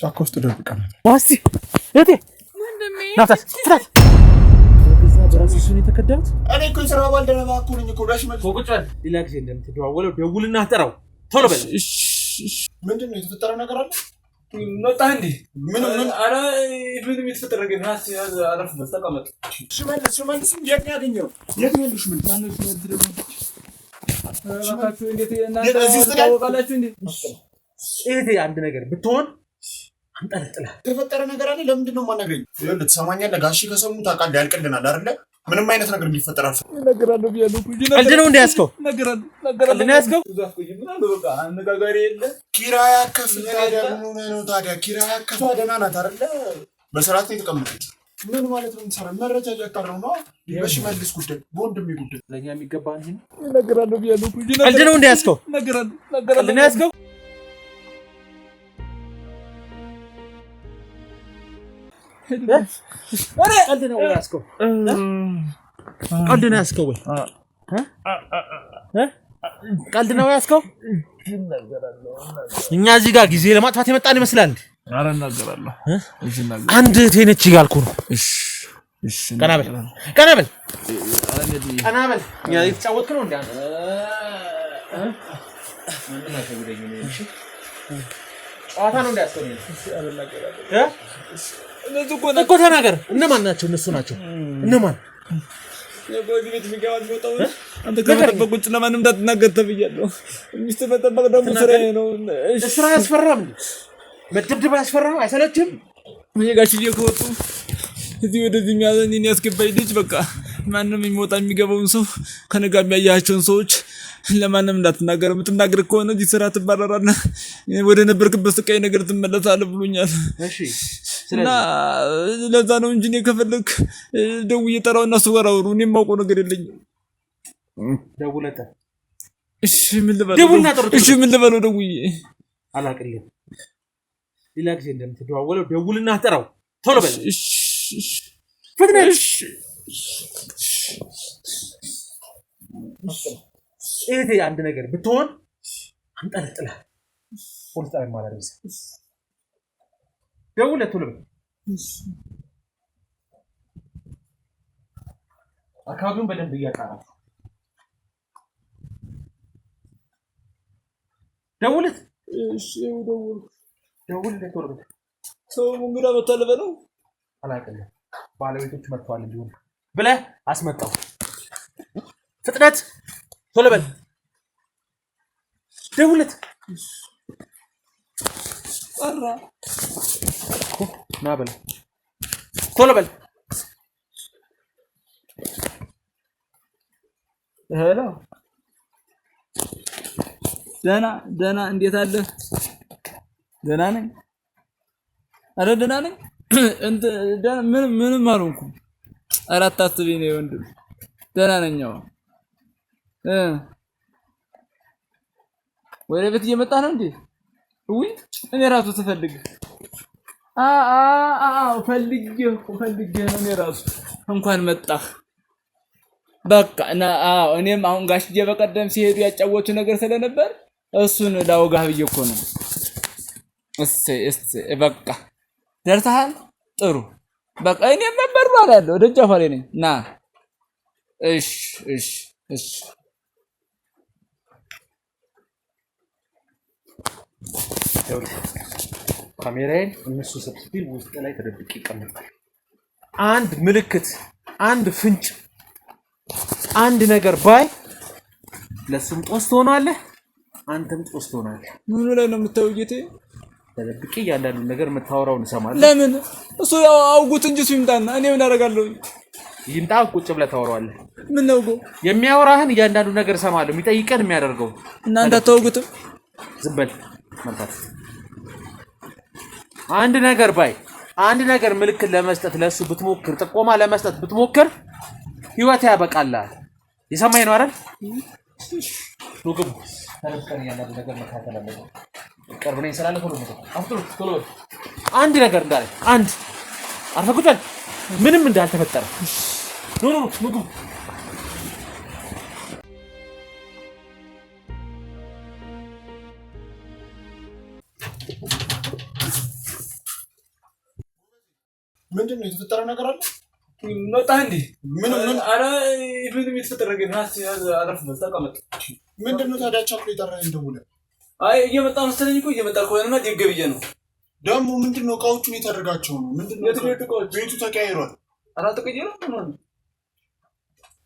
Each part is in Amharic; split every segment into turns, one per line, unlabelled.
ጫካ ውስጥ ደብቀናል።
ዋሲ እቴ ናፍታት ፍራት በዛ በራስሽ ነው የተከዳሁት።
እኔ እኮ ስራ ባልደረባ እኮ ነኝ እኮ ዳሽ መጥቶ
ቁጭ በል። ሌላ ጊዜ እንደምትደዋወለው ደውልና ጥራው ቶሎ በል።
ምንድነው የተፈጠረው ነገር አለ?
መጣ እንዴ?
ምን
አረ ምንም የተፈጠረ ነገር ናስ አረፍ ተቀመጥ።
ሽመልስ የት ያገኘው? የት ያለሽ? ምን ታነሽ ነው?
አባታችሁ እንዴት እናንተ ታወቃላችሁ እንዴ? እቴ አንድ ነገር ብትሆን አንጠልጥላ
የተፈጠረ ነገር አለ። ለምንድን ነው የማናገኝ? ይኸውልህ ትሰማኛለህ? ጋሺ ከሰሙ ታውቃለህ፣ ያልቅልናል አይደለ? ምንም አይነት ነገር ሊፈጠር አልፈ
ነገራለሁ ብያለሁ እኮ ቀልድ ነው እንዲያስከው ነገራለሁ ነው ያስከው። በቃ አነጋጋሪ የለ
ኪራይ አከፍል ታዲያ ምን ነው ታዲያ? ኪራይ አከፍል ደህና ናት አይደለ? በስርዓት ነው የተቀመጠች። ምን ማለት ነው? እንሰራ መረጃ እያጣራው ነው። በሽመልስ ጉዳይ በወንድሜ ጉዳይ
ለኛ የሚገባ እንጂ
ነገራለሁ ብያለሁ እኮ
ቀልድ ነው እንዲያስከው
ነገራለሁ
ነው ያስከው። ቀልድ ነው ያስከው። ቀልድ ነው ያስከው ወይ ቀልድ ነው ያስከው። እኛ እዚህ ጋር ጊዜ ለማጥፋት የመጣን ይመስላል እንዴ?
ኧረ እናገራለሁ።
አንድ ቴነች ይጋልኩ ነው። እሺ ቀና በል ቀና በል ቀና በል። እኛ እየተጫወትክ ነው እንዴ? ጨዋታ ነው እንዲያስከው እኮ ተናገር። እነማን ናቸው? እነሱ ናቸው። እነማን
የቆይ ቤት የሚገባው ወጣው አንተ ከመጠበቅ ውጭ ለማንም እንዳትናገር ተብያለሁ። ሚስት መጠበቅ ደግሞ ስራዬ ነው።
ስራ ያስፈራም እንዴ? መደብደብ ያስፈራም አይሰለችም?
ጋሽዬ ከወጡ እዚህ ወደዚህ የሚያዘኝን ያስገባኝ ልጅ በቃ ማንም የሚወጣ የሚገባውን ሰው ከነጋ የሚያያቸውን ሰዎች ለማንም እንዳትናገር፣ የምትናገር ከሆነ እዚህ ስራ ትባረራለህ፣ ወደ ነበርክበት ስቃይ ነገር ትመለሳለህ ብሎኛል።
እሺ
እና ለዛ ነው እንጂ እኔ ከፈለክ ደውዬ ጠራውና እሱ ጋር አውሩ። እኔ የማውቀው ነገር የለኝም።
ደውለህ
እሺ ምን ልበለው? እሺ ምን ልበለው? ደውዬ
አላቅልህም። ሌላ ጊዜ እንደምትደዋወለው ደውልና ጠራው ቶሎ በል።
እሺ
ፍጥነት። እቴ አንድ ነገር ብትሆን አንጠልጥላ ፖሊስ ጣቢያ ማላደርስ ደውለህ ቶሎ በል። አካባቢውን በደንብ እያጣራ ደውለት።
እሺ
ደውልለት ቶሎ በል።
ሰው እንግዳ መጣለ በለው።
አላውቅልህም። ባለቤቶች መጥተዋል እንዲሆን ብለህ አስመጣው። ፍጥነት ቶሎ በል ደውለት።
ጠራ
ና በል ቶሎ በል።
ሄሎ ደህና እንዴት አለ? ደህና ነኝ። አረ ደህና ነኝ። እንት ምንም አልሆንኩም። ኧረ አታስቢ ነው ወንድም፣ ደህና ነኝ። ወደ ቤት እየመጣ ነው እንዴ? ውይ እኔ ራሱ ተፈልግ ፈልጌ ነው እኔ ራሱ። እንኳን መጣህ። በቃ እኔም አሁን ጋሽዬ በቀደም ሲሄዱ ያጫወቱ ነገር ስለነበር እሱን ላወጋህ ብዬ እኮ ነው። እሰይ በቃ ደርሰሃል? ጥሩ በቃ እኔም ነበር ባላለሁ ደጃፋ ላይ ነኝ። ና እሺ
ካሜራዬን እነሱ ሰብስቢል ውስጥ ላይ ተደብቄ ይቀመጣል። አንድ ምልክት፣ አንድ ፍንጭ፣ አንድ ነገር ባይ ለሱም ጦስ ትሆናለህ፣ አንተም ጦስ ትሆናለህ።
ምኑ ላይ ነው የምታየው ጌቴ?
ተደብቄ እያንዳንዱ ነገር የምታወራውን እሰማለሁ።
ለምን እሱ ያው አውጉት እንጂ እሱ ይምጣና እኔ ምን አደርጋለሁ?
ይምጣ፣ ቁጭ ብለህ ታወራዋለህ።
ምን ነው
የሚያወራህን እያንዳንዱ ነገር እሰማለሁ። የሚጠይቀን የሚያደርገው
እናንተ አታውጉትም።
ዝም በል መንታት። አንድ ነገር ባይ አንድ ነገር ምልክት ለመስጠት ለሱ ብትሞክር፣ ጥቆማ ለመስጠት ብትሞክር ህይወት ያበቃላል። የሰማኝ ነው አይደል? ሉግም ተረከን ያለው ነገር መካከል አለ። ቅርብ ነኝ ስላለ ቶሎ አንድ ነገር እንዳለ አንድ አርፈቁታል። ምንም እንዳልተፈጠረ ኑ ምግቡ
ምንድነው የተፈጠረ ነገር አለ?
መጣ እንዴ?
ምን
አረ ምንም የተፈጠረ ነገር አረፍ ተቀመጥ።
ምንድነው ታዲያ ቻኩል የጠራኸኝ ደውለህ?
አይ እየመጣ መሰለኝ እኮ እየመጣ ከሆነማ ደገብዬ ነው።
ደግሞ ምንድነው እቃዎቹን የታደርጋቸው ነው? ምንድነው ቤቱ ተቀያይሯል።
አራት ተቀየረ ነው።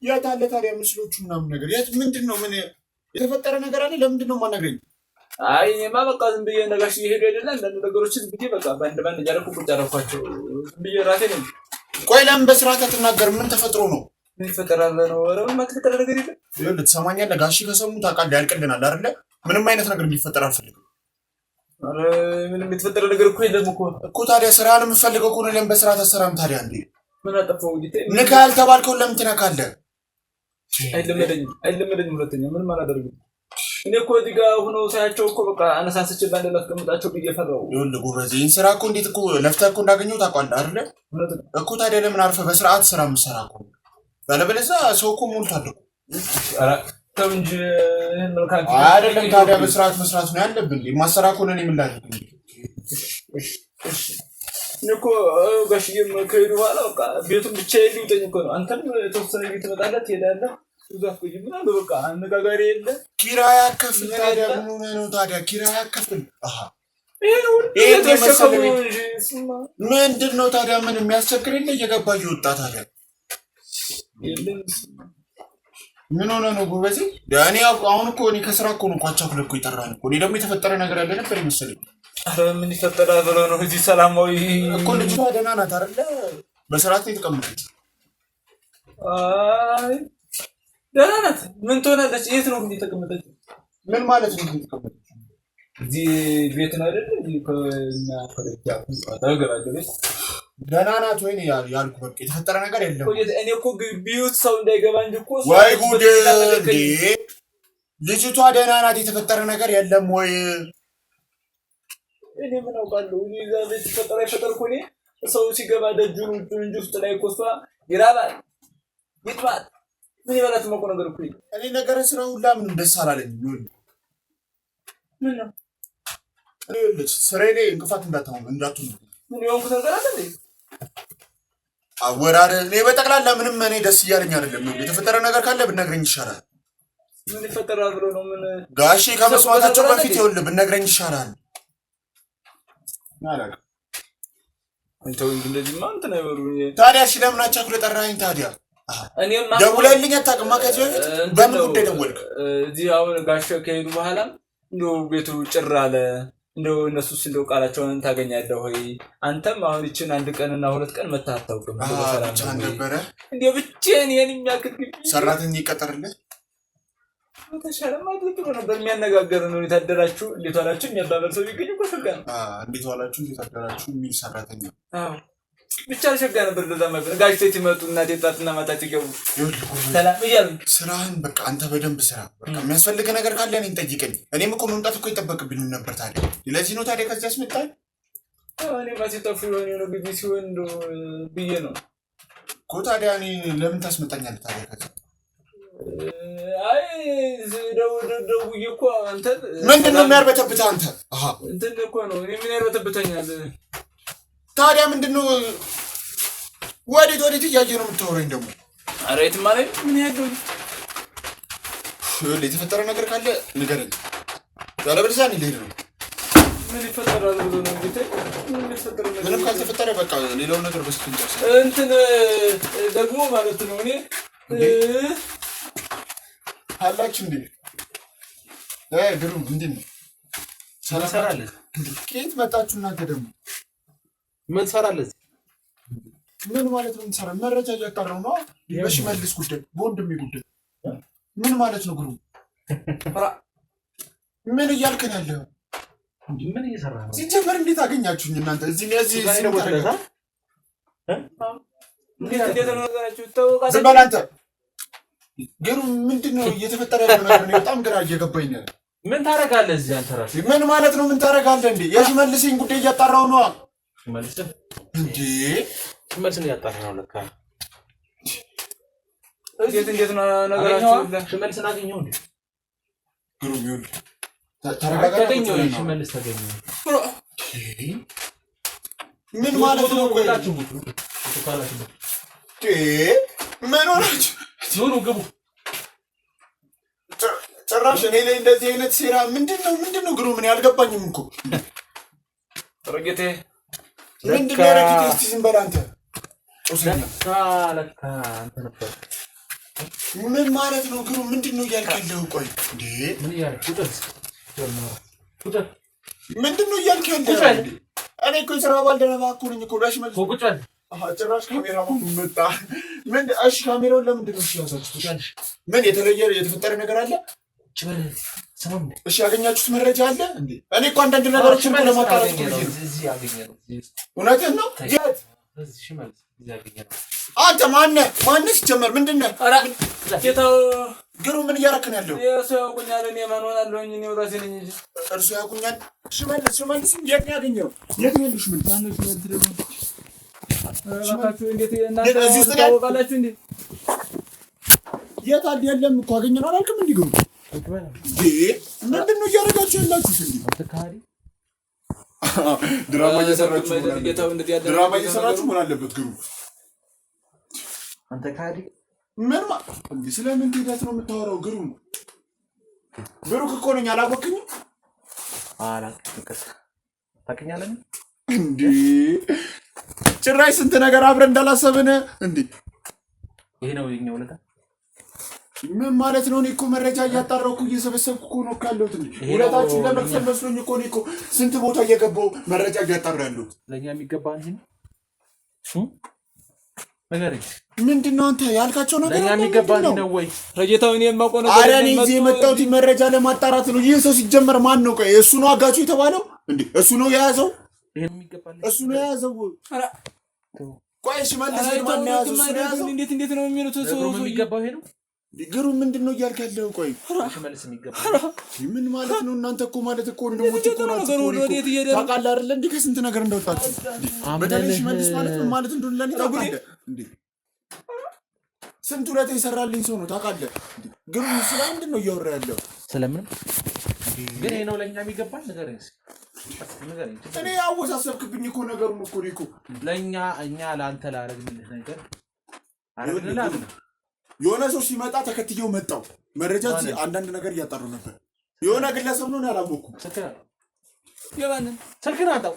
የት አለ ታዲያ ምስሎቹ ምናምን ነገር? የት ምንድነው? ምን የተፈጠረ ነገር አለ? ለምንድነው የማናገኝ?
አይ እኔማ በቃ ዝም ብዬ ነጋሽ እየሄዱ አይደለ አንዳንድ ነገሮችን ብዬ በቃ ባንድ እያደረኩ ቁጭ አደረኳቸው ብዬ ራሴ ነኝ።
ቆይ ለምን በስርዓት አትናገርም? ምን ተፈጥሮ ነው?
ምን ይፈጠራል ነው? ኧረ ምንም የተፈጠረ ነገር የለም።
ይኸውልህ ትሰማኛለህ? ጋሺ ከሰሙ ታውቃለህ ያልቅልናል አይደለ? ምንም አይነት ነገር እንዲፈጠር አልፈልግም።
ኧረ ምንም የተፈጠረ ነገር እኮ የለም
እኮ ታዲያ ስራህን የምፈልገው ከሆነ ለምን በስርዓት አትሰራም ታዲያ? እንዴ
ምን አጠፋው?
ንካ ያልተባልከውን ለምን ትነካለህ?
አይለመደኝም። ሁለተኛ ምንም አላደርግም። እኔ እኮ እዚህ ጋር ሆኖ ሳያቸው እኮ በቃ አነሳስቼ ባንድ ላስቀምጣቸው ብዬ ፈራሁ።
ይኸውልህ ጎበዝ፣ ይህን ስራ እኮ እንዴት እኮ ለፍተህ እኮ እንዳገኘው ታውቃለህ አይደለ? እኮ ታዲያ ለምን አርፈህ በስርዓት ስራ የምትሰራ እኮ ያለበለዚያ ሰው እኮ ሞልቷል እኮ።
ተው እንጂ
አይደለም ታዲያ በስርዓት መስራት ነው ያለብን። የማሰራ ከሆነ እኔ ምን ላድርግ?
እኔ እኮ ጋሽዬም ከሄዱ በኋላ በቃ ቤቱን ብቻዬን ሊውጠኝ እኮ ነው። አንተም የተወሰነ ቤት ትመጣለህ ትሄዳለህ። በቃ አነጋጋሪ የለ።
ኪራይ አከፍል ታዲያ ምን ሆነህ ነው ታዲያ? ኪራይ አከፍል ምንድን ነው ታዲያ? ምን የሚያስቸግር የለ እየገባ እየወጣ ታዲያ ምን ሆነህ ነው ጎበዜ? እኔ አሁን እኮ እኔ ከስራ እኮ ነው ኳቻኩል እኮ የጠራኸኝ እኮ። እኔ ደግሞ የተፈጠረ ነገር ያለ ነበር የመሰለኝ።
ኧረ ምን ይፈጠራል ብለው ነው እዚህ ሰላማዊ
እኮ ልጅቷ ደህና ናት አይደለ? በስርዓት ነው የተቀመጠች።
አይ ደህና ናት። ምን ትሆናለች? የት ነው እንዴ ተቀመጠች?
ምን ማለት ነው የተቀመጠች?
እዚህ ቤት ነው አይደል? እዚህ ከኛ ከደጃፍ ታገራለች።
ደህና ናት ወይ ያልኩህ? በቃ የተፈጠረ ነገር የለም።
እኔ እኮ ግቢውት ሰው እንዳይገባ እንጂ እኮ
ወይ ጉድ! እንዴ ልጅቷ ደህና ናት፣ የተፈጠረ ነገር የለም ወይ?
እኔ ምን አውቃለሁ? እኔ እዛ ቤት ተፈጠረ አይፈጠር እኮ እኔ ሰው ሲገባ ደጁን እንጂ ውስጥ ላይ እኮ እሷ ይራባል ይጥባል ምን ይበላት መቆ ነገር እኮ
እኔ ነገር ስራ ሁላ ምንም ደስ አላለኝም። ይሁን
ምን ነው
እኔ ልጅ ስራዬ ላይ እንቅፋት እንዳትሆን
ምን የሆንኩት ነገር አለ እንዴ?
አወራር እኔ በጠቅላላ ምንም እኔ ደስ እያለኝ አይደለም። የተፈጠረ ነገር ካለ ብትነግረኝ ይሻላል።
ምን ይፈጠራል ብሎ ነው? ምን
ጋሼ ከመስዋዕታቸው በፊት ይኸውልህ ብትነግረኝ ይሻላል። ናላክ
አንተው እንደዚህማ እንትን አይወሩኝ።
ታዲያ እሺ ለምን አቻኩለህ ጠራኸኝ ታዲያ?
እኔማ
ደውለህልኝ አታውቅም? ከዚህ በፊት በምን ጉዳይ ደወልክ?
እዚህ አሁን ጋሼ ከሄዱ በኋላ እንደው ቤቱ ጭር አለ። እንደው እነሱስ እንደው ቃላቸውን ታገኛለህ ወይ? አንተም አሁን ይችን አንድ ቀንና ሁለት ቀን መተህ አታውቅም።
ብቻ ነበረ
እንደው ብቻዬን የኔ የሚያክል ግቢ
ሰራተኛ ይቀጠርልህ
ተሻለማ ጥሩ ነበር። የሚያነጋገር ነው። እንዴት አደራችሁ እንዴት ዋላችሁ የሚያባበል ሰው ቢገኝ እኮ ሸጋ ነው።
እንዴት ዋላችሁ እንዴት አደራችሁ የሚል ሰራተኛ
ብቻ ሸጋ ነበር። ለዛ ማለት ጋሽ ሴት ይመጡ እናቴ ጣትና ማታ ሲገቡ ሰላም እያሉ
ስራህን በቃ አንተ በደንብ ስራ። በቃ የሚያስፈልግ ነገር ካለ እኔን ጠይቀኝ። እኔም እኮ መምጣት እኮ ይጠበቅብኝ ነበር። ታዲያ ለዚህ ነው ታዲያ ከዚህ አስመጣኝ።
እኔ ማሲጠፉ ነው ግቢ ሲሆን እንደው ብዬ ነው
እኮ። ታዲያ እኔ ለምን ታስመጣኛለህ ታዲያ ከዚህ?
አይ ደውዬ እኮ አንተ
ምንድን ነው የሚያርበተብትህ አንተ?
እንትን እኮ ነው እኔ ምን ያርበተብተኛል
ታዲያ? ምንድን ነው ወዴት እያየህ ነው የምታወራኝ ደግሞ?
ኧረ የትም አለኝ ምን ያለው
የተፈጠረ ነገር ካለ ንገረኝ፣ ያለበለዚያ እኔ ልሄድ ነው።
ምን ይፈጠራል ብሎ ነው እንግዲህ
ምንም ካልተፈጠረ በቃ ሌላው ነገር በስኪን ጨርስ።
እንትን ደግሞ ማለት ነው እኔ
አላችሁ እንዴ? ግሩም ምንድን ነው
ሰራለህ?
ከየት መጣችሁ እናንተ ደግሞ?
ምን ሰራለህ?
ምን ማለት ነው የምትሰራ? መረጃ እያቀረው ነው በሽመልስ ጉዳይ፣ በወንድሜ ጉዳይ። ምን ማለት ነው ግሩም? ምን እያልከን ያለው?
ምን እየሰራ ነው?
ሲጀመር እንዴት አገኛችሁኝ እናንተ? እዚህ ነው ተረጋ።
እንዴት ነው ነገራችሁ? ተወቃ
ዝም በል አንተ። ግሩም ምንድን ነው እየተፈጠረ ያለው ነገር? እኔ በጣም ግራ እየገባኝ ነው።
ምን ታረጋለህ እዚህ አንተ ራስህ?
ምን ማለት ነው ምን ታረጋለህ እንዴ? የሽመልስን ጉዳይ እያጣራው ነው።
ሽመልስ
እንዴ?
ሽመልስን እያጣራው ነው ለካ።
እንዴት ነው ነገራችሁ?
ሽመልስን አገኘው እንዴ?
ግሩም ይሁን ተረጋጋ።
ሽመልስ ተገኘው።
ምን ማለት ነው? ቆይ ምን ሆናችሁ?
ኑ ግቡ።
ጭራሽ እኔ ላይ እንደዚህ አይነት ሴራ ምንድነው ግሩ? ምን ያልገባኝም እኮ
ረጌቴ
ምንድነው ረጌቴ? እስቲ ዝም በል አንተ።
ለካ አንተ ነበር።
ምን ማለት ነው ግሩ? ምንድነው እያልክ ያለው? ቆይ እንዴ
ምን እያልክ ቁጥር
ምንድነው እያልክ ያለው? እኔ እኮ የሥራ ባልደረባ እኮ ነኝ እኮ ዳሽ መልስ
ቁጭ በል።
ጭራሽ ካሜራማን መጣ። ምን እሺ፣ ካሜራውን ለምንድን ነው ያዛችሁት? ምን የተለየ የተፈጠረ ነገር አለ? እሺ፣ ያገኛችሁት መረጃ አለ እንዴ? እኔ እኮ አንዳንድ ነገሮችን ለማጣራት ነው። እውነትህን ነው? የት? አንተ ማነህ ሲጀመር? ምንድን ነህ? ግሩ ምን እያደረክ ነው ያለው?
እሱ ያውቁኛል። እኔ ማን ሆናለሁኝ? እኔ እራሴ ነኝ እንጂ
እርሱ ያውቁኛል። ሽመልስ የት ነው ያገኘው? የት ነው ያሉሽ? ምን
ማነው ሽመልስ ደግሞ? እባካችሁ እንዴት እናንተ ታውቃላችሁ እንዴ?
የት አለ? የለም እኮ አገኘነው አላልክም እንዴ? ግሩ ምንድን ነው እያደረጋችሁ ያላችሁት እንዴ? ድራማ እየሰራችሁ ምን አለበት ግሩ?
አንተ ካዲ
ምን እንዴ? ስለምን ሂደት ነው የምታወራው? ግሩ ብሩክ እኮ ነኝ። አላወቅኝም?
ታውቅኛለህ
እንዴ? ጭራሽ ስንት ነገር አብረን እንዳላሰብን እንዴ?
ይሄ ነው የኛ ውለታ።
ምን ማለት ነው? እኔ እኮ መረጃ እያጣራሁ እኮ እየሰበሰብኩ እኮ ነው ካለሁት እንዴ። ውለታችሁን ለመክፈል መስሎኝ እኮ እኔ እኮ ስንት ቦታ እየገባሁ መረጃ እያጣራሁ ያለሁት።
ለእኛ የሚገባ እንጂ ነገር
ምንድን ነው አንተ ያልካቸው ነገር?
ለእኛ የሚገባ ነው ወይ?
ረጌታው እኔ የማውቀው ነገር
አረ እኔ እዚህ የመጣሁት መረጃ ለማጣራት ነው። ይህ ሰው ሲጀመር ማን ነው? ቆይ እሱ ነው አጋቹ የተባለው እንዴ? እሱ ነው የያዘው?
ይሄን የሚገባ
እሱ ነው የያዘው? አረ ቆይ ሽመልስ ማን ነው የያዘው?
እንዴት ነው የሚሉት? ሰው
የሚገባው ይሄ ነው።
ግሩ ምንድን ነው እያልክ ያለው? ቆይ
ሽመልስ የሚገባ
ምን ማለት ነው? እናንተ እኮ ማለት እኮ ወንድሞች እኮ ናችሁ። ታውቃለህ አይደል? እንዴ ከስንት ነገር እንደወጣችሁ በተለይ ሽመልስ ማለት ምን ማለት እንደሆነ ለኔ ታውቃለህ እንዴ? ስንት ውለታ የሰራልኝ ሰው ነው ታውቃለህ። ግሩ ስለ ምንድን ነው እያወራ ያለው?
ስለምን ግን ይሄ ነው ለኛ የሚገባ ነገር
እኔ አወሳሰብክብኝ እኮ ነገሩን እኮ
ለኛ እኛ ለአንተ ላደረግንልህ ነገር አረግልህ።
የሆነ ሰው ሲመጣ ተከትየው መጣው መረጃ አንዳንድ ነገር እያጣሩ ነበር። የሆነ ግለሰብ ነው ያላወኩም።
ስልክህን አጣው።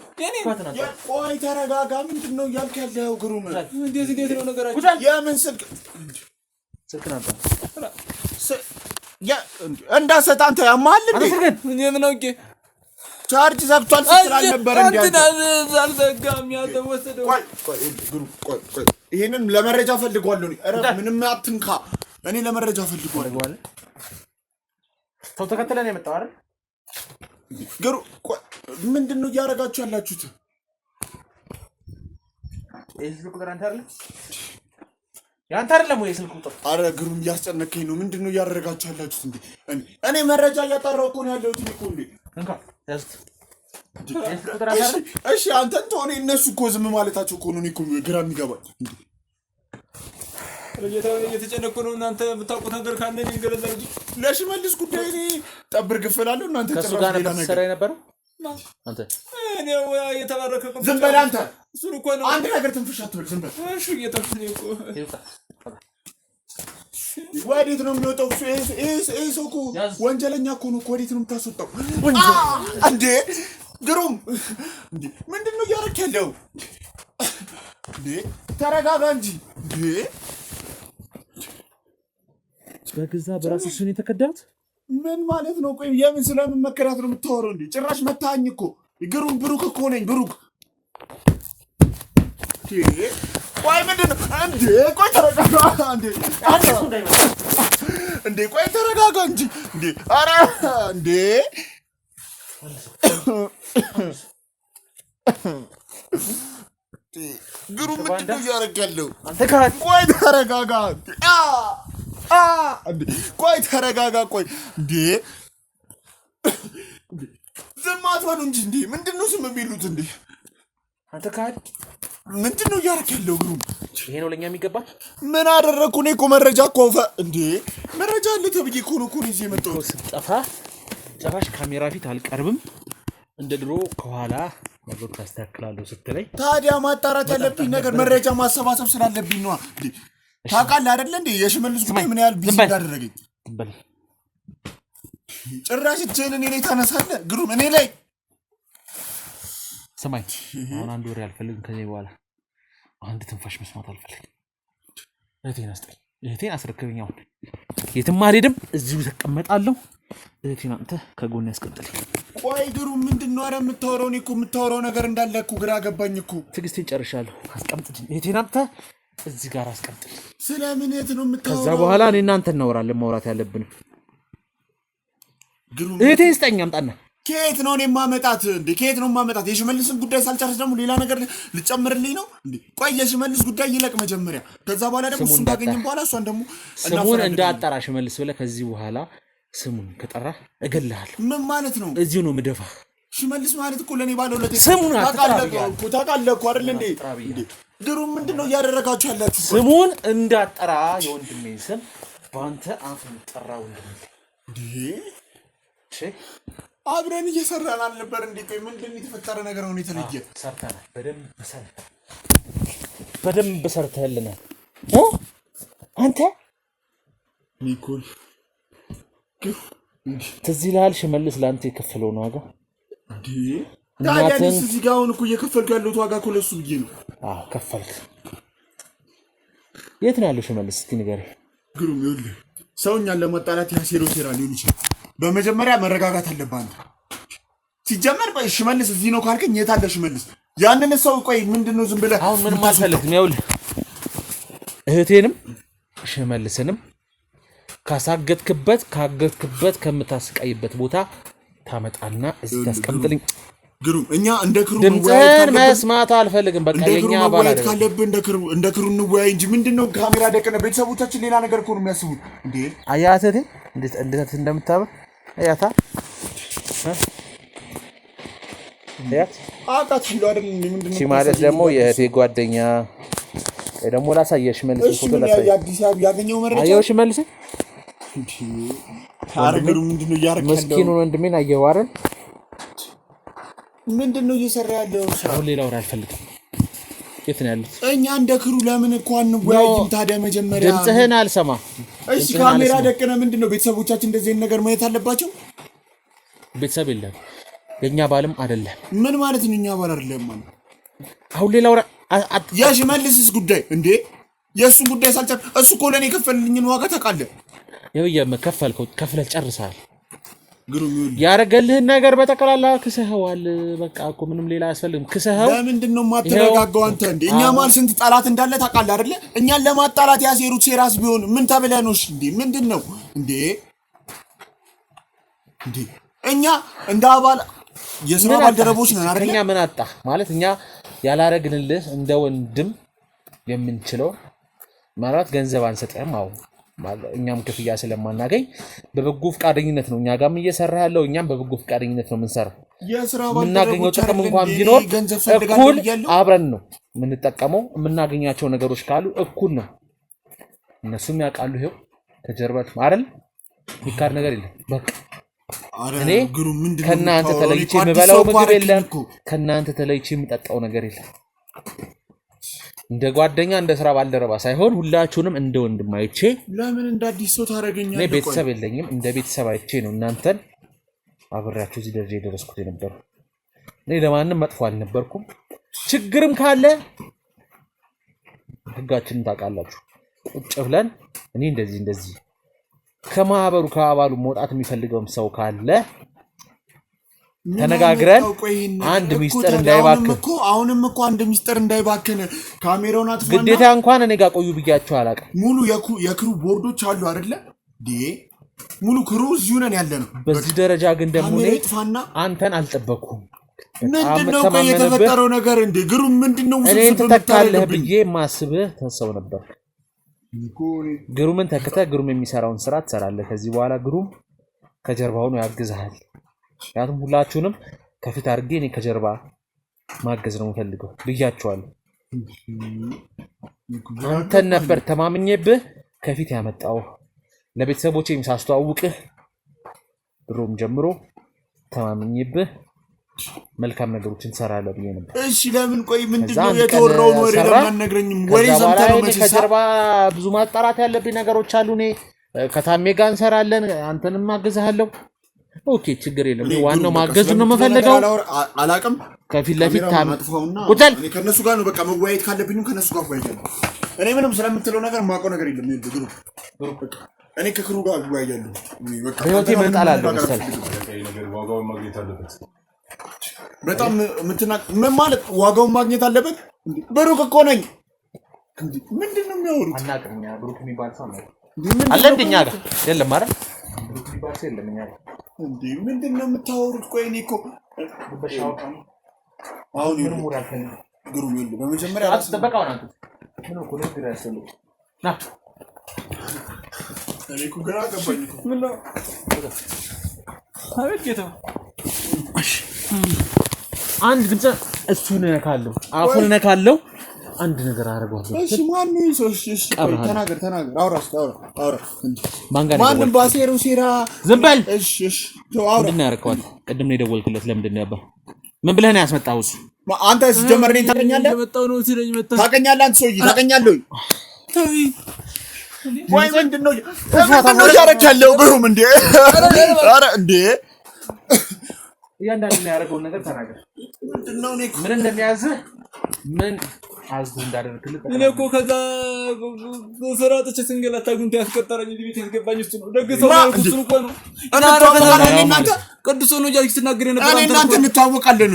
ቆይ ተረጋጋ። ምንድን ነው እያልክ ያለው? ግሩም
እንዴት ነው ነገራችሁ?
የምን
ስልክህን አጣው?
እንዳሰጥ አንተ ያማል እንዴ?
ምን ነው
ቻርጅ ዘግቷል ስትል ነበር እንዴ?
አልዘጋም። ያተወሰደው
ቆይ ይሄንን ለመረጃ ፈልጓለሁ። ምንም አትንካ። እኔ ለመረጃ ፈልጓለሁ።
ሰው ተከተለን የመጣው አይደል?
ግሩ ምንድን ነው እያደረጋችሁ ያላችሁት?
የስልክ ቁጥር አንተ አይደል? ያንተ አይደለም ወይ የስልክ ቁጥር?
አረ ግሩም እያስጨነቀኝ ነው። ምንድን ነው እያደረጋችሁ ያላችሁት እንዴ? እኔ መረጃ እያጣራሁ እኮ ነው ያለሁት እኮ እንዴ።
እንካ ያዝት።
እሺ አንተን ተሆነ እነሱ እኮ ዝም ማለታቸው እኮ ነው እኔ እኮ ግራ የሚገባኝ እንዴ።
ረጌታው እየተጨነቁ ነው። እናንተ የምታውቁት ነገር ካለ እኔ እንገለላችሁ።
ለሽመልስ ጉዳይ እኔ ጠብር ግፍላለሁ። እናንተ
ከሱ ጋር ነበር ሰራ የነበረው አንተ።
እኔ የተባረከ እኮ
ዝም በል አንተ።
እሱን እኮ ነው
አንድ ነገር ትንፍሽ አትበል። ዝም በል
እሺ። እየተፈነ እኮ
ወዴት ነው የሚወጣው? ይሄ ሰው እኮ ወንጀለኛ እኮ ነው። ወዴት ነው የምታስወጣው እንዴ? ግሩም እንዴ ምንድን ነው እያደረክ ያለው እንዴ? ተረጋጋ እንጂ እንዴ።
በገዛ በራስ እሱን የተከዳት
ምን ማለት ነው? ቆይ የምን ስለምን መከዳት ነው የምታወራው እንዴ? ጭራሽ መታኝ እኮ። ግሩም ብሩክ እኮ ነኝ። ብሩክ ቆይ ምንድን ነው እንዴ? ቆይ ተረጋጋ እንዴ እንዴ ቆይ ተረጋጋ እንጂ እንዴ። ኧረ እንዴ ግሩም ምንድን ነው እያደረክ ያለው? ቆይ ተረጋጋ እንዴ። ቆይ ተረጋጋ። ቆይ እንዴ ዝም አትበሉ እንጂ እንዴ። ምንድን ነው ዝም የሚሉት እንዴ?
አንተ ካድ
ምንድን ነው እያደረክ ያለው? ግሩም
ይሄ ነው ለኛ የሚገባ።
ምን አደረኩ እኔ? እኮ መረጃ እኮ እንዴ መረጃ አለ ተብዬ እኮ ነው እዚህ የመጣሁት።
ስትጠፋ ጭራሽ ካሜራ ፊት አልቀርብም። እንደ ድሮ ከኋላ ነገር ታስተካክላለህ ስትለኝ
ታዲያ ማጣራት ያለብኝ ነገር መረጃ ማሰባሰብ ስላለብኝ ነው። ታውቃለህ አይደል እንዴ የሽመልስ ጉዳይ ምን ያህል ቢዚ እንዳደረገኝ። ጭራሽ እጄን እኔ ላይ ታነሳለህ ግሩም፣ እኔ ላይ
ሰማይ። አሁን አንድ ወሬ አልፈልግም ከዚህ በኋላ አንድ ትንፋሽ መስማት አልፈልግም። እህቴን አስረክብኝ። አሁን የትም አልሄድም፣ እዚሁ ተቀመጣለሁ። እህቴን አንተ ከጎን ያስቀጥል።
ቆይ ግሩም ምንድነው? ኧረ የምታወራው እኔ እኮ የምታወራው ነገር እንዳለ እኮ ግራ ገባኝ እኮ።
ትዕግስቴን ጨርሻለሁ። አስቀምጥልኝ። እህቴን አንተ እዚህ ጋር አስቀምጥልኝ።
ስለምን የት ነው የምታወራው?
ከዛ በኋላ እኔ እናንተ እናወራለን። ማውራት ያለብን ግሩም እህቴን ስጠኝ። አምጣና
ከየት ነው እኔ የማመጣት እንዴ? ከየት ነው የማመጣት? የሽመልስን ጉዳይ ሳልጨርስ ደግሞ ሌላ ነገር ልጨምርልኝ ነው እንዴ? ቆይ የሽመልስ ጉዳይ ይለቅ መጀመሪያ። ከዛ በኋላ ደግሞ እሱን ካገኘን በኋላ እሷን ደግሞ
ስሙን እንዳጠራ ሽመልስ ብለህ ከዚህ በኋላ ስሙን ከጠራ እገልሃለሁ።
ምን ማለት ነው?
እዚሁ ነው ምደፋ።
ሽመልስ ማለት እኮ ለኔ ባለውለቴ
ስሙን
ታውቃለህ እኮ አይደል እንዴ? ግሩም ምንድነው እያደረጋችሁ ያላችሁ?
ስሙን እንዳጠራ የወንድሜን ስም በአንተ አፍ ጠራ ወንድሜ
እንዴ? አብረን እየሰራን አልነበር እንዴ? ቆይ ምንድን የተፈጠረ ነገር ነው? የተለየ
ሰርተናል። በደንብ ሰርተህልናል። አንተ
ኒኮል
ትዝ ይልሃል ሽመልስ ለአንተ የከፈለውን ዋጋ
እንዴ? ታዲያ እዚህ ጋር አሁን እኮ እየከፈልኩ ያለሁት ዋጋ እኮ ለእሱ ብዬ ነው።
ከፈልክ። የት ነው ያለው ሽመልስ? እስኪ ንገረኝ።
ግሩም ይኸውልህ፣ ሰው እኛን ለማጣላት ያሴረው ሴራ ሊሆን ይችላል። በመጀመሪያ መረጋጋት አለብህ አንተ። ሲጀመር ቆይ ሽመልስ እዚህ ነው ካልከኝ የት አለ ሽመልስ? ያንን ሰው ቆይ ምንድነው ዝም ብለህ
አሁን ምንም አልፈልግም። ይኸውልህ እህቴንም ሽመልስንም ካገትክበት ከምታስቀይበት ቦታ ታመጣና እዚህ ታስቀምጥልኝ።
ግሩም እኛ እንደ ክሩ
ድምፅህን መስማት አልፈልግም። በቃ የኛ አባላት
ካለብህ እንደ ክሩ እንወያይ እንጂ ምንድነው ካሜራ ደቀነ? ቤተሰቦቻችን ሌላ ነገር እኮ ነው የሚያስቡት እንዴ።
አያተቴ እንዴት እንደምታበር አያታ ያት
አቃት ይሉ አይደል? ምንድነው
እሺ ማለት ደግሞ የእህቴ ጓደኛ ደግሞ ላሳየሽ መልስ ፎቶ ላሳየሽ።
የአዲስ አበባ ያገኘው መረጃ
አየሁሽ መልስ
እንዴ። አረገሩ ምንድነው እያረከ ያለው?
መስኪኑን ወንድሜን አየኸው አይደል?
ምንድነው እየሰራ ያለው?
አሁን ሌላ ወሬ አልፈልግም። የት ነው ያሉት?
እኛ እንደ ክሩ ለምን እኮ አንወያይም ታዲያ? መጀመሪያ
ድምፅህን አልሰማ።
እሺ ካሜራ ደቀነ ምንድነው? ቤተሰቦቻችን እንደዚህ ነገር ማየት አለባቸው።
ቤተሰብ የለም፣ የኛ ባልም አይደለም።
ምን ማለት ነው? እኛ ባል አይደለም ማለት
አሁን ሌላ ወሬ
የሽመልስስ ጉዳይ እንዴ? የእሱን ጉዳይ ሳልጨርስ እሱ እኮ ለእኔ የከፈልልኝን ዋጋ ታውቃለህ።
ከፈልከው ከፍለህ ጨርሰሃል።
ግሩም
ያረገልህን ነገር በጠቅላላ ክሰኸዋል። በቃ እኮ ምንም ሌላ አያስፈልግም። ክሰኸው።
ለምንድን ነው የማትረጋጋው አንተ እንዴ? እኛ ማለት ስንት ጠላት እንዳለ ታውቃለህ አይደለ? እኛን ለማጣላት ያሴሩት ሴራስ ቢሆን ምን ተብለህ ነው? እሺ እንዴ ምንድን ነው እንዴ? እኛ እንደ አባል የስራ ባልደረቦች ነን አይደል?
እኛ ምን አጣ ማለት እኛ ያላረግንልህ እንደ ወንድም የምንችለው ማለት ገንዘብ አንሰጥህም። አሁን እኛም ክፍያ ስለማናገኝ በበጎ ፈቃደኝነት ነው እኛ ጋርም እየሰራ ያለው። እኛም በበጎ ፈቃደኝነት ነው የምንሰራው። የምናገኘው ጥቅም እንኳን ቢኖር እኩል አብረን ነው የምንጠቀመው። የምናገኛቸው ነገሮች ካሉ እኩል ነው። እነሱም ያውቃሉ። ይሄው ከጀርባት አይደል ይካር ነገር የለም። በቃ እኔ ከናንተ ተለይቼ የምበላው ምግብ የለም። ከናንተ ተለይቼ የምጠጣው ነገር የለም። እንደ ጓደኛ እንደ ስራ ባልደረባ ሳይሆን ሁላችሁንም እንደ ወንድም አይቼ
ለምን እንደ አዲስ ሰው ታረጋኛለህ?
እኔ ቤተሰብ የለኝም። እንደ ቤተሰብ አይቼ ነው እናንተን አብሬያችሁ እዚህ ደረጃ የደረስኩት የነበረው። እኔ ለማንም መጥፎ አልነበርኩም። ችግርም ካለ ህጋችንን ታውቃላችሁ። ቁጭ ብለን እኔ እንደዚህ ከማህበሩ ከአባሉ መውጣት የሚፈልገውም ሰው ካለ ተነጋግረን አንድ ሚስጥር እንዳይባክን
አሁንም እኮ አንድ ሚስጥር እንዳይባክን ካሜራውን አጥፋና
ግዴታ እንኳን እኔ ጋር ቆዩ ብያችሁ አላውቅም።
ሙሉ የክሩ ቦርዶች አሉ አይደለ? ሙሉ ክሩ እዚሁ ነን ያለነው።
በዚህ ደረጃ ግን ደግሞ እኔ አንተን አልጠበቅኩም።
ምንድነው ቆይ የተፈጠረው ነገር እንዴ? ግሩም ምንድነው
እኔን ትተካለህ ብዬ ማስብህ ተሰው ነበር። ግሩምን ተክተህ ግሩም የሚሰራውን ስራ ትሰራለህ። ከዚህ በኋላ ግሩም ከጀርባው ነው ያግዝሃል። ያቱም ሁላችሁንም ከፊት አድርጌ እኔ ከጀርባ ማገዝ ነው የምፈልገው ብያችኋለሁ። አንተን ነበር ተማምኜብህ ከፊት ያመጣው። ለቤተሰቦቼም ሳስተዋውቅህ ድሮም ጀምሮ ተማምኜብህ መልካም ነገሮችን እንሰራለን ብዬ ነበር።
እሺ ለምን ቆይ ምንድነው የተወራውን ወሬ ለምን አትነግረኝም? ወሬ ሰምተህ ነው
ከጀርባ ብዙ ማጣራት ያለብኝ ነገሮች አሉ። እኔ ከታሜ ጋር እንሰራለን፣ አንተንም አግዝሃለሁ። ኦኬ ችግር የለም። ዋናው ማገዝ ነው የምፈልገው።
አላቅም
ከፊት ለፊት
ቁጠል እኔ ከነሱ ጋር ነው በቃ መወያየት ካለብኝም ከነሱ ጋር ወያያለሁ። እኔ ምንም ስለምትለው ነገር ማውቀው ነገር የለም። ግሩፕ እኔ ከክሩ ጋር ወያያለሁ። በቃ
ህይወቴ መጣላለሁ መሰለኝ።
ዋጋውን ማግኘት አለበት።
በጣም ምን ማለት ዋጋውን ማግኘት አለበት? ብሩክ እኮ ነኝ። ምንድነው የሚያወሩት?
አናውቅም። ብሩክ የሚባል ሰው አለ እንደኛ ጋር የለም አይደል? ብሩክ የሚባል ሰው የለም እኛ ጋር።
እንዴ ምንድነው የምታወሩት? ቆይ እኔ እኮ አሁን ግሩም ይል በመጀመሪያ
አትጠበቃው ናት። ምን እኮ ነው ግራ ያሰለው ና
እኔ እኮ ግራ ገባኝ። ምን ነው
አቤት ጌታ
አንድ ድምጽ እሱን ነካለው አፉን ነካለው አንድ ነገር አደርገዋለሁ።
እሺ ማን ነው ይሶሽ? እሺ ተናገር አውራ
ማን
ባሴሩ ሲራ
ዝም በል።
እሺ አውራ
ምንድን ነው ያደረከው? ቅድም ነው የደወልክለት ለምንድን ነው ያባ? ምን ብለህ ነው ያስመጣው?
አንተ ሲጀመር እኔን ታውቀኛለህ?
የመጣው ነው ሲለኝ መጣ።
ታውቀኛለህ? አንተ ሰውዬ ታውቀኛለህ ወይ? ምንድን ነው ያደረክ ያለው? ግሩም እንዴ! ኧረ እንዴ!
እያንዳንዱ ያደረገውን ነገር ተናገር።
ምንድነው
ምን እንደሚያዝህ ምን አዝዱ እንዳደረክልህ
እኔ እኮ ከዛ ስራ ጥቼ ስንገላታ ጉንታ ያስቀጠረኝ ቤት ያስገባኝ እሱ ነው። ደግሰው ነው እሱ እኮ ነው።
እናንተ
ቅዱስ ነው ጃክ ሲናገር ነበር።
እኔ እናንተ እንታወቃለን።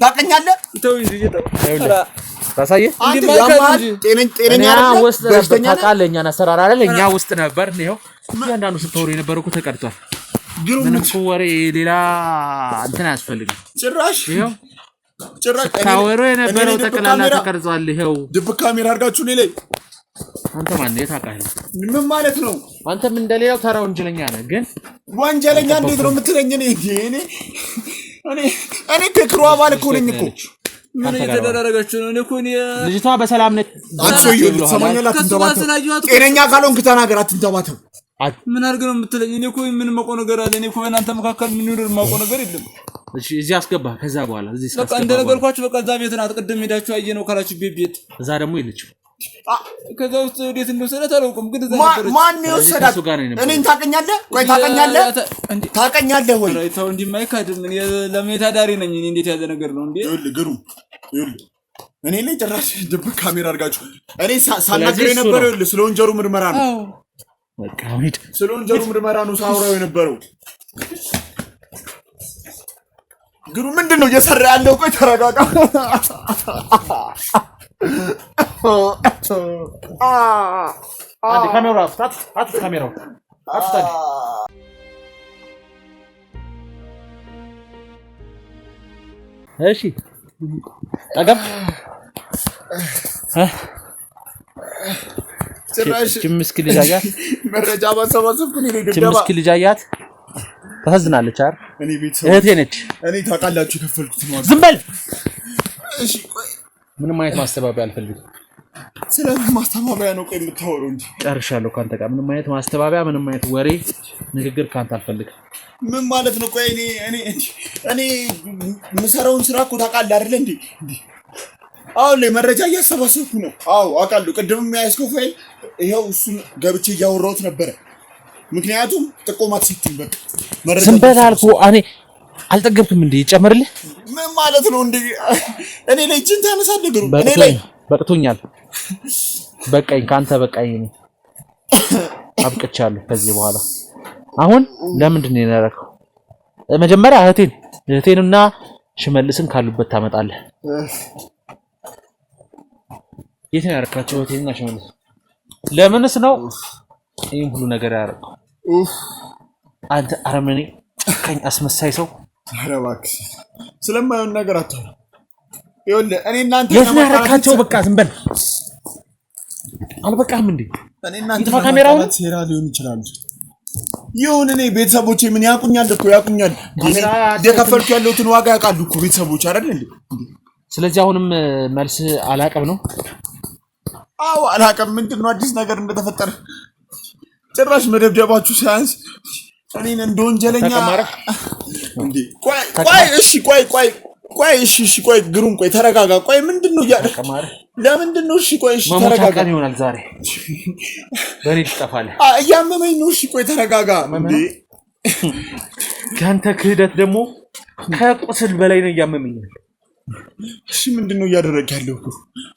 ታውቀኛለህ?
ተው እንጂ ጌታ
ታሳየህ
እንዴ ማማል ጤነኛ
ውስጥ ታውቃለህ። እኛ አሰራር አይደል? እኛ ውስጥ ነበር ነው እያንዳንዱ ስተወሩ የነበረው እኮ ተቀርጧል። ምንም እኮ ወሬ ሌላ እንትን አያስፈልግም
ጭራሽ
ይኸው ታወሩ የነበረው ጠቅላላ ተቀርጿል። ይኸው
ድብቅ ካሜራ አድርጋችሁ እኔ ላይ
አንተ ማን ነው ታውቃለህ?
ምን ማለት ነው?
አንተም እንደሌላው ተራ ወንጀለኛ ነህ። ግን
ወንጀለኛ እንዴት ነው የምትለኝ? እኔ ከክሩ አባል እኮ ነኝ እኮ።
ምን እየተደረጋችሁ ነው? እኔ እኮ
ልጅቷ በሰላም ነች።
አንቺ ሰማኛላ አትንተባተብ። ጤነኛ ካልሆንክ ተናገር፣ አትንተባተብ።
ምን አድርገህ ነው የምትለኝ? እኔ እኮ ምን ማውቀው ነገር አለ? እኔ እኮ በእናንተ መካከል ምን ይኖር ማውቀው ነገር የለም።
እሺ እዚህ አስገባ። ከዛ በኋላ እዚህ
በቃ እንደነገርኳችሁ በቃ እዛ ቤት ናት። ቅድም ሄዳችሁ አየነው ካላችሁ ቤት
እዛ ደግሞ ይልጭ
ከዛ ውስጥ ወዴት እንደወሰዳት አላውቅም። ግን እዛ
ማን ነው የወሰዳት? እኔን ታውቀኛለህ? ቆይ ታውቀኛለህ ወይ?
ተው እንጂ ማይካድም እኔ ለሜታ ዳሪ ነኝ። እኔ እንዴት ያለ ነገር ነው እንዴ?
ግሩ እኔ ላይ ጭራሽ ድብቅ ካሜራ አድርጋችሁ እኔ ሳናግር የነበረው ስለ ወንጀሉ ምርመራ ነው።
በቃ ሂድ።
ስለ ወንጀሉ ምርመራ ነው ሳውራው የነበረው። ግሩ ምንድነው እየሰራ ያለው? ቆይ ተረጋጋ።
አንዴ ካሜራው አጥፋት ካሜራው አጥፋት። እሺ ጠገብ
ጭራሽ
ጅምስኪ ልጅ አያት
መረጃ ባሰባሰብኩ እኔ ደደባ
ጅምስኪ ልጅ አያት ታዝናለች አይደል?
እኔ ቤተሰብ
እህቴ ነች።
እኔ ታውቃላችሁ የከፈልኩት ነው።
ዝም በል።
እሺ ቆይ
ምንም አይነት ማስተባበያ አልፈልግም።
ስለምን ማስተባበያ ነው ቆይ የምታወራው? እንዴ
ጨርሻለሁ ካንተ ጋር ምንም አይነት ማስተባበያ፣ ምንም አይነት ወሬ ንግግር ካንተ አልፈልግም።
ምን ማለት ነው? ቆይ እኔ የምሰራውን ስራ እኮ ታውቃለህ አይደል? እንዴ አሁን ላይ መረጃ እያሰባሰብኩ ነው። አዎ አውቃለሁ። ቅድም ያስከው ፋይል ይሄው እሱን ገብቼ እያወራሁት ነበረ። ምክንያቱም ጥቆማት ሲትል በቃ መረጃ
ስንበላልኩ እኔ አልጠገብክም እንዴ? ይጨምርልህ።
ምን ማለት ነው እንዴ? እኔ ላይ እጅን ታነሳለህ? ግሩ እኔ ላይ
በቅቶኛል። በቃኝ፣ ካንተ በቃኝ። አብቅቻለሁ ከዚህ በኋላ። አሁን ለምንድን ነው የነረከው? መጀመሪያ እህቴንና ሽመልስን ካሉበት ታመጣለህ። የት ነው ያረካቸው? እህቴንና ሽመልስ ለምንስ ነው ይሄን ሁሉ ነገር ያረከው? አንተ አረመኔ፣ ጨካኝ፣ አስመሳይ ሰው።
ኧረ እባክህ ስለማይሆን ነገር አታውራ። ይኸውልህ እኔ እናንተ
የት ነው ያረካቸው? በቃ ዝም በል። አልበቃህም እንዴ?
እኔ እናንተ ካሜራውን ሴራ ሊሆን ይችላል። ይሁን እኔ ቤተሰቦቼ ምን ያቁኛል እኮ ያቁኛል። የከፈልኩ ያለሁትን ዋጋ ያውቃሉ እኮ ቤተሰቦች አይደል እንዴ?
ስለዚህ አሁንም መልስ አላቀም ነው?
አዎ አላቀም። ምንድነው አዲስ ነገር እንደተፈጠረ ጭራሽ መደብደባችሁ ሳያንስ እኔን እንደ ወንጀለኛ እንዴ ቆይ እሺ ቆይ ግሩም ቆይ ተረጋጋ ቆይ ምንድነው ያለህ ለምንድነው እሺ ቆይ እሺ ተረጋጋ
ይሆናል ዛሬ በሬ ይጠፋል
እያመመኝ ነው እሺ ቆይ ተረጋጋ እንዴ
ካንተ ክህደት ደግሞ ከቁስል በላይ ነው እያመመኝ
እሺ ምንድነው እያደረግህ ያለው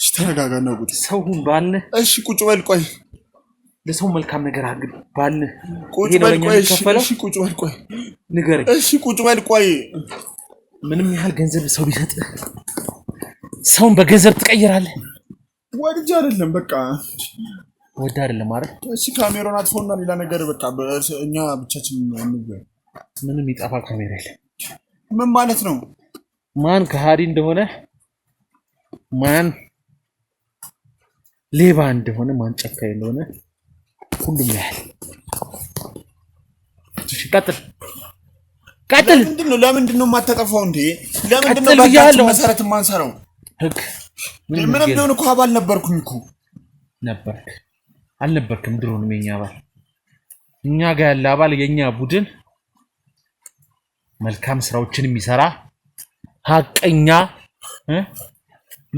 እሺ ተረጋጋ ነው ቁጭ
ሰውን ባልነ
እሺ ቁጭ በል ቆይ
ለሰው መልካም ነገር አግድ ባልነ
ቁጭ በል ቆይ እሺ ቁጭ በል ቆይ
ንገረኝ
እሺ ቁጭ በል ቆይ
ምንም ያህል ገንዘብ ሰው ቢሰጥ ሰውን በገንዘብ ትቀይራለህ
ወድጄ አይደለም በቃ
ወድ አይደለም አይደል
እሺ ካሜራውን አጥፎና ሌላ ነገር በቃ እኛ ብቻችን እንገናኝ
ምንም ይጣፋ ካሜራ የለም
ምን ማለት ነው
ማን ከሃዲ እንደሆነ ማን ሌባ እንደሆነ ማን ጨካኝ እንደሆነ ሁሉም ያህል ቀጥል
ለምንድነው የማታጠፋው እንዴ ለምንድነው ባላችሁ መሰረት ማንሰራው
ህግ
ምንም ቢሆን እኮ አባል ነበርኩኝ እኮ
ነበርክ አልነበርክም ድሮንም የኛ አባል እኛ ጋር ያለ አባል የኛ ቡድን መልካም ስራዎችን የሚሰራ ሀቀኛ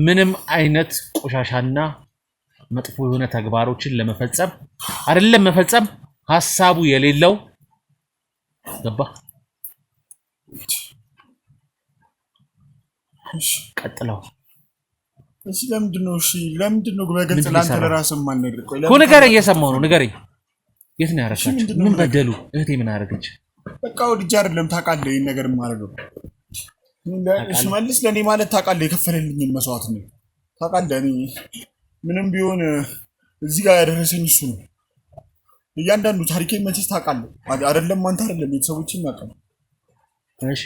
ምንም አይነት ቆሻሻና መጥፎ የሆነ ተግባሮችን ለመፈጸም አይደለም መፈጸም ሐሳቡ የሌለው ገባ ቀጥለው
እሺ ለምንድነው በግልጽ ላንተ ለራስህ ማንነግር ቆይ
ንገረኝ እየሰማሁ ነው ንገረኝ የት ነው ያረካችሁ ምን በደሉ እህቴ ምን አደረገች
በቃ ወድጄ አይደለም ታውቃለህ ይሄን ነገር ማረገው ሽመልስ ለኔ ማለት ታውቃለህ የከፈለልኝን መስዋዕት ነው ታውቃለህ እኔ ምንም ቢሆን እዚህ ጋር ያደረሰኝ እሱ ነው እያንዳንዱ ታሪኬን መቼስ ታውቃለህ አይደለም አንተ አይደለም ቤተሰቦቼም ያውቃሉ
እሺ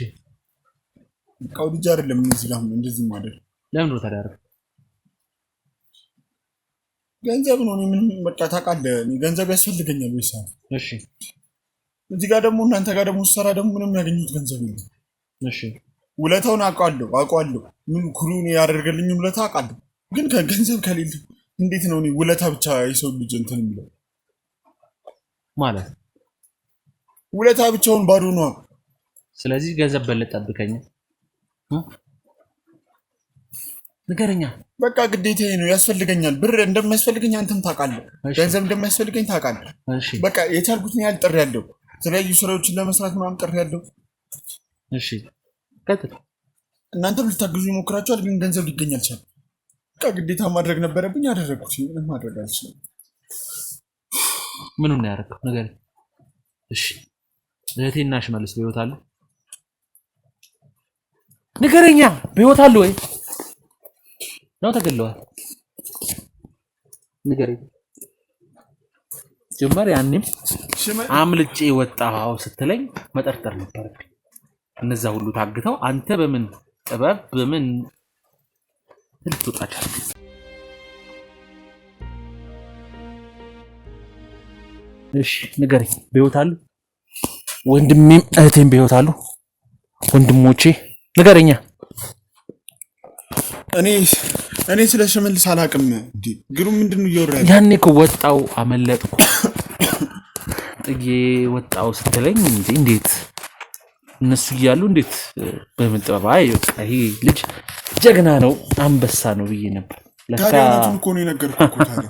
በቃ ወድጄ አይደለም እዚህ ጋር እንደዚህ ማለት
ለምን ነው ታዲያ
ገንዘብ ነው ምንም በቃ ታውቃለህ እኔ ገንዘብ ያስፈልገኛል ወይስ
እሺ
እዚህ ጋር ደግሞ እናንተ ጋር ደግሞ ሰራ ደግሞ ምንም ያገኙት ገንዘብ የለም
እሺ
ውለታውን አውቃለሁ ምን ኩሩን ያደርገልኝ ውለታ አውቃለሁ ግን ከገንዘብ ከሌለ እንዴት ነው እኔ ውለታ ብቻ የሰው ልጅ እንትን የሚለው
ማለት
ውለታ ብቻውን ባዶ ነው
ስለዚህ ገንዘብ በለጠብከኝ ንገረኛ
በቃ ግዴታዬ ነው ያስፈልገኛል ብር እንደሚያስፈልገኝ አንተም ታውቃለህ ገንዘብ እንደሚያስፈልገኝ ታውቃለህ
እሺ
በቃ የቻልኩትን ያህል ጥሬያለሁ ስለዚህ ስራዎችን ለመስራት ምናምን ጥሬያለሁ
እሺ ቀጥል
እናንተም ልታግዙ ይሞክራችኋል ግን ገንዘብ ሊገኝ አልቻለም በቃ ግዴታ ማድረግ ነበረብኝ አደረኩት ምንም ማድረግ አልችልም
ምኑን ነው ያደረገው ንገረኝ እሺ እህቴና ሽመልስ በህይወት አሉ ንገረኛ በህይወት አሉ ወይ ነው ተገለዋል ንገረኝ ጀመር ያንንም አምልጬ ወጣው ስትለኝ መጠርጠር ነበር እነዛ ሁሉ ታግተው አንተ በምን ጥበብ በምን ልትወጣ እሺ ንገረኝ በህይወት አሉ ወንድሜም እህቴም በህይወት አሉ ወንድሞቼ ንገረኛ
እኔ ስለ ሽመልስ አላውቅም ግሩም ምንድነው እያወራህ
ያኔ እኮ ወጣው አመለጥኩ ጥጌ ወጣው ስትለኝ እንዴት እነሱ እያሉ እንዴት በምን ጥበብ በቃ ይሄ ልጅ ጀግና ነው አንበሳ ነው ብዬ ነበር
ታዲያቱን እኮ ነው የነገርኩህ እኮ ታዲያ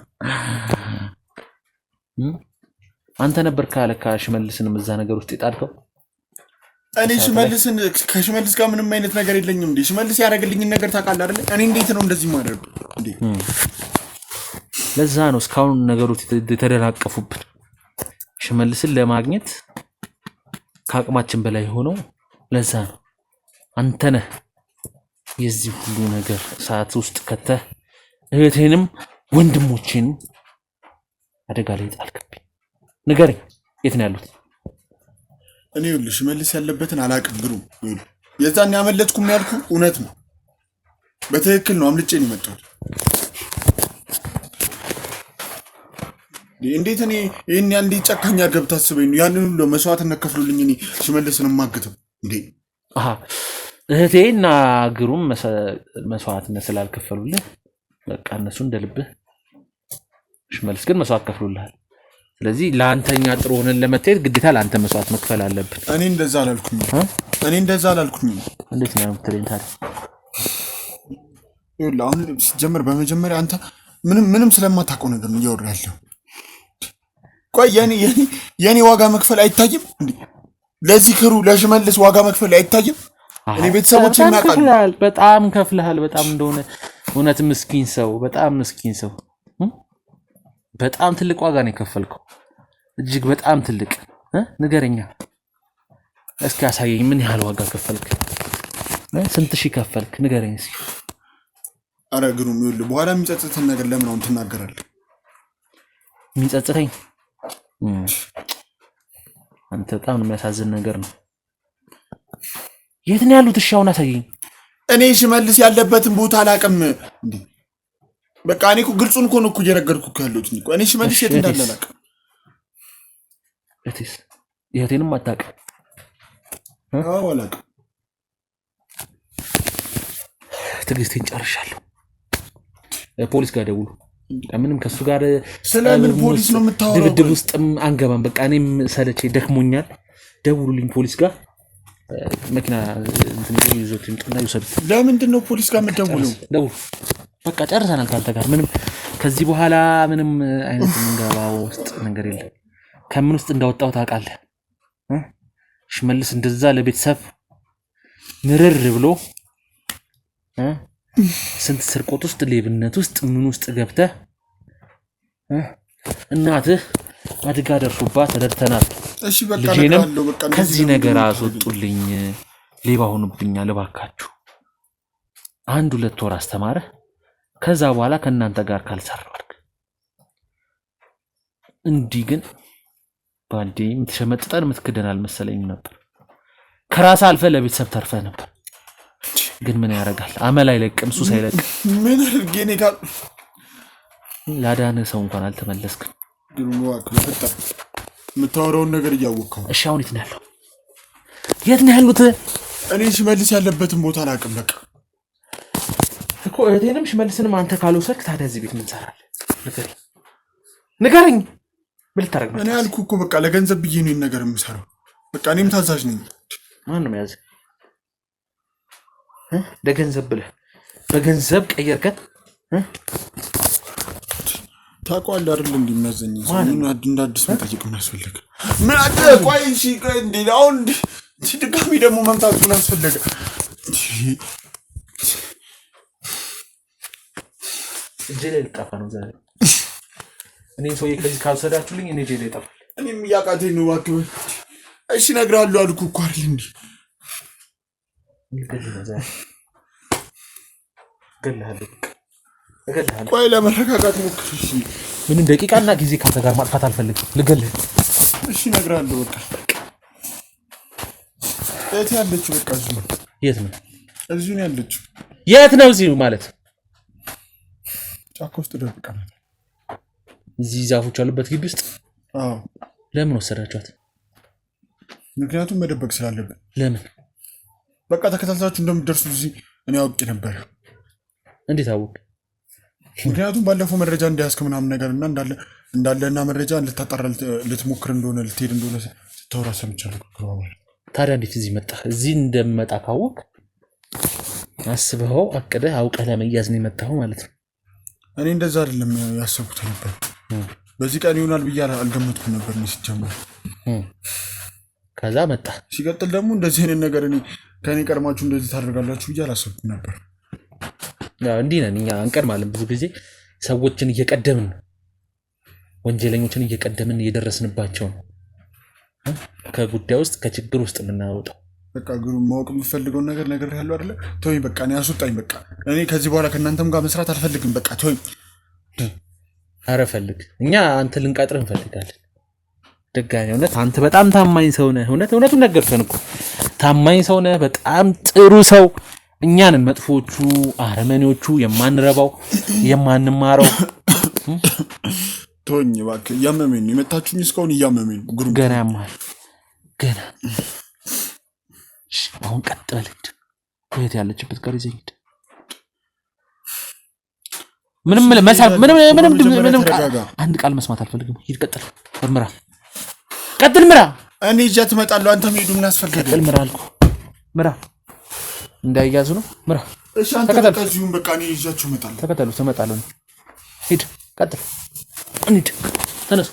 አንተ ነበር ካለካ ሽመልስንም እዛ ነገር ውስጥ የጣድከው
እኔ ከሽመልስ ጋር ምንም አይነት ነገር የለኝም እንዴ ሽመልስ ያደረገልኝን ነገር ታውቃለህ አይደል እኔ እንዴት ነው እንደዚህ ማድረግ እንዴ
ለዛ ነው እስካሁን ነገሮች የተደናቀፉብን ሽመልስን ለማግኘት ከአቅማችን በላይ ሆነው ለዛ ነው አንተ ነህ የዚህ ሁሉ ነገር ሰዓት ውስጥ ከተህ እህቴንም ወንድሞቼንም አደጋ ላይ ጣልክብኝ ንገረኝ የት ነው ያሉት
እኔ ይኸውልህ ሽመልስ ያለበትን አላውቅም ግሩም የዛን ያመለጥኩም ያልኩ እውነት ነው በትክክል ነው አምልጬ ነው የመጣሁት እንዴት እኔ ይሄን ያንዴ ጨካኛ ገብታ አስበኝ ነው ያንን ሁሉ መስዋዕትነት ከፍሉልኝ እኔ ሽመልስን ማግተው እንዴ
እህቴና ግሩም መስዋዕትነት ስላልከፈሉልህ በቃ እነሱ እንደልብህ ሽመልስ ግን መስዋዕት ከፍሉልሃል ስለዚህ ለአንተኛ ጥሩ ሆነን ለመታየት ግዴታ ለአንተ መስዋዕት መክፈል አለብን።
እኔ እንደዛ አላልኩኝ።
እንዴት ነው የምትለኝ ታዲያ?
ይኸውልህ አሁን ሲጀመር በመጀመሪያ አንተ ምንም ስለማታውቀው ነገር ነው እያወራህ ያለው። ቆይ የኔ ዋጋ መክፈል አይታይም እንዴ? ለዚህ ክሩ ለሽመልስ ዋጋ መክፈል አይታይም? እኔ ቤተሰቦቼ እናውቃለሁ።
በጣም ከፍለሃል። በጣም እንደሆነ እውነት ምስኪን ሰው፣ በጣም ትልቅ ዋጋ ነው የከፈልከው። እጅግ በጣም ትልቅ። ንገረኛ እስኪ አሳየኝ፣ ምን ያህል ዋጋ ከፈልክ? ስንት ሺህ ከፈልክ? ንገረኝ እስኪ።
አረ ግሩም፣ ይኸውልህ በኋላ የሚጸጽተን ነገር ለምን አሁን ትናገራለህ?
የሚጸጽተኝ አንተ በጣም የሚያሳዝን ነገር ነው። የት ነው ያሉት? እሺ አሁን አሳየኝ።
እኔ ሽመልስ ያለበትን ቦታ አላውቅም እንዴ? በቃ እኔ እኮ ግልጹን እኮ ነው እየነገርኩህ ያለሁት እኮ እኔ ሽመልስ የት እንዳለ አላውቅም።
የቴንም አታውቅም?
አዎ አላውቅም።
ትዕግስቴን ጨርሻለሁ። ፖሊስ ጋር ደውሉ። ምንም ከሱ ጋር
ስለምን ፖሊስ ነው የምታወራው?
ድብድብ ውስጥም አንገባም። በቃ እኔም ሰለቼ ደክሞኛል። ደውሉልኝ ፖሊስ ጋር። መኪና እንትን ይዞት ይምጡና ይወሰዱት።
ለምንድን ነው ፖሊስ ጋር የምትደውለው?
ደውሉ። በቃ ጨርሰናል ካንተ ጋር። ምንም ከዚህ በኋላ ምንም አይነት የምንገባው ውስጥ ነገር የለም። ከምን ውስጥ እንዳወጣው ታውቃለህ? ሽመልስ እንደዛ ለቤተሰብ ምርር ብሎ ስንት ስርቆት ውስጥ ሌብነት ውስጥ ምን ውስጥ ገብተህ እናትህ አደጋ ደርሶባት ተደርተናል።
እሺ በቃ
ልጄንም ከዚህ ነገር አስወጡልኝ፣ ሌባ ሆኑብኛል እባካችሁ። 1-2 ወር አስተማረህ። ከዛ በኋላ ከእናንተ ጋር ካልሰራው አድርግ። እንዲህ ግን ባንዴ የምትሸመጥጠን የምትክደን አልመሰለኝም ነበር። ከራስ አልፈ ለቤተሰብ ተርፈ ነበር። ግን ምን ያደርጋል፣ አመል አይለቅም፣ ሱስ አይለቅም።
ምን አድርጌ እኔ ጋር
ላዳነ ሰው እንኳን አልተመለስክም።
ግሩም በፈጣ የምታወራውን ነገር እያወቅኸው።
እሺ አሁን የት ነው ያለው? የት ነው ያሉት?
እኔ ሽመልስ ያለበትን ቦታ አላውቅም። በቃ
እኮ እህቴንም ሽመልስንም አንተ ካልወሰድክ ታዲያ እዚህ ቤት ምን ትሰራለህ? ንገረኝ። ምን ልታደርግ ነው?
እኔ አልኩህ እኮ በቃ ለገንዘብ ብዬ ነው ይሄን ነገር የምሰራው። በቃ እኔም ታዛዥ ነኝ።
ማን ነው የያዘህ? ለገንዘብ ብለህ በገንዘብ ቀየርከት?
ታውቀዋለህ አይደል? እንደሚያዘኝ ምን እንዳዲስ መጠየቅ ምን ያስፈልግ? ምን አደ ቆይ እሺ፣ እንዴ አሁን ድጋሚ ደግሞ መምጣት ምን ያስፈልግ?
እጄ ላይ ልጠፋ ነው ዛሬ። እኔ ሰውዬ ከዚህ ካልወሰዳችሁልኝ እኔ እጄ ላይ ይጠፋል።
እኔም እያቃተኝ ነው። እባክህ እሺ እነግርሃለሁ አልኩህ እኮ አይደል እንዴ? ቆይ ለመረጋጋት ሞክር። እሺ
ምንም ደቂቃና ጊዜ ካንተ ጋር ማጥፋት አልፈልግም። ልገልህ።
እሺ እነግርሃለሁ። በቃ የት ያለችው? በቃ እዚሁ ነው።
የት ነው?
እዚሁ ነው ያለችው።
የት ነው እዚሁ ማለት?
ጫካ ውስጥ ደብቀናል።
እዚህ ዛፎች ያሉበት ግቢ ውስጥ?
አዎ።
ለምን ወሰዳችኋት?
ምክንያቱም መደበቅ ስላለብን።
ለምን?
በቃ ተከታትላችሁ እንደምትደርሱ እዚህ እኔ አውቄ ነበር።
እንዴት አወቅ?
ምክንያቱም ባለፈው መረጃ እንዳያስክ ምናምን ነገር እና እንዳለና መረጃ ልታጣራ ልትሞክር እንደሆነ ልትሄድ እንደሆነ ስታወራ ሰምቻለሁ።
ታዲያ እንዴት እዚህ መጣህ? እዚህ እንደምመጣ ካወቅ አስበኸው አቅደህ አውቀህ ለመያዝ ነው የመጣኸው ማለት ነው።
እኔ እንደዛ አይደለም ያሰብኩት ነበር። በዚህ ቀን ይሆናል ብዬ አልገመትኩም ነበር ነው ሲጀመር።
ከዛ መጣ።
ሲቀጥል ደግሞ እንደዚህ አይነት ነገር እኔ ከኔ ቀድማችሁ እንደዚህ ታደርጋላችሁ ብዬ አላሰብኩም ነበር።
እንዲህ ነን እኛ አንቀድማለን። ብዙ ጊዜ ሰዎችን እየቀደምን ወንጀለኞችን እየቀደምን እየደረስንባቸው ነው ከጉዳይ ውስጥ ከችግር ውስጥ የምናወጣው።
በቃ ግሩም ማወቅ የምፈልገውን ነገር ያለው አይደለ? ተወኝ በቃ እኔ አስወጣኝ። በቃ እኔ ከዚህ በኋላ ከእናንተም ጋር መስራት አልፈልግም። በቃ ተወኝ።
ኧረ ፈልግ። እኛ አንተ ልንቀጥርህ እንፈልጋለን። ደጋኔ እውነት አንተ በጣም ታማኝ ሰው ነህ። እውነቱን ነገርከን እኮ ታማኝ ሰው ነህ። በጣም ጥሩ ሰው። እኛንን መጥፎቹ አረመኔዎቹ የማንረባው የማንማረው።
ተወኝ እባክህ። እያመመኝ ነው የመታችሁኝ። እስካሁን እያመመኝ ነው። ግሩም
ገና ያማል ገና። አሁን ቀጥ በል ሂድ። እህት ያለችበት ጋር ይዘህ ሂድ። ምንም አንድ ቃል መስማት አልፈልግም። ሂድ ቀጥል፣ ምራ ቀጥል፣ ምራ።
እኔ ይዣት እመጣለሁ። አንተም ሂዱ። ምን አስፈለገ?
ቀጥል፣ ምራ አልኩህ። ምራ እንዳይያዙ ነው። ምራ።
እሺ አንተ ከዚሁም በቃ እኔ ይዣችሁ እመጣለሁ።
ተከተሉ፣ ትመጣለህ። ሂድ፣ ቀጥል፣ እንሂድ፣ ተነስ።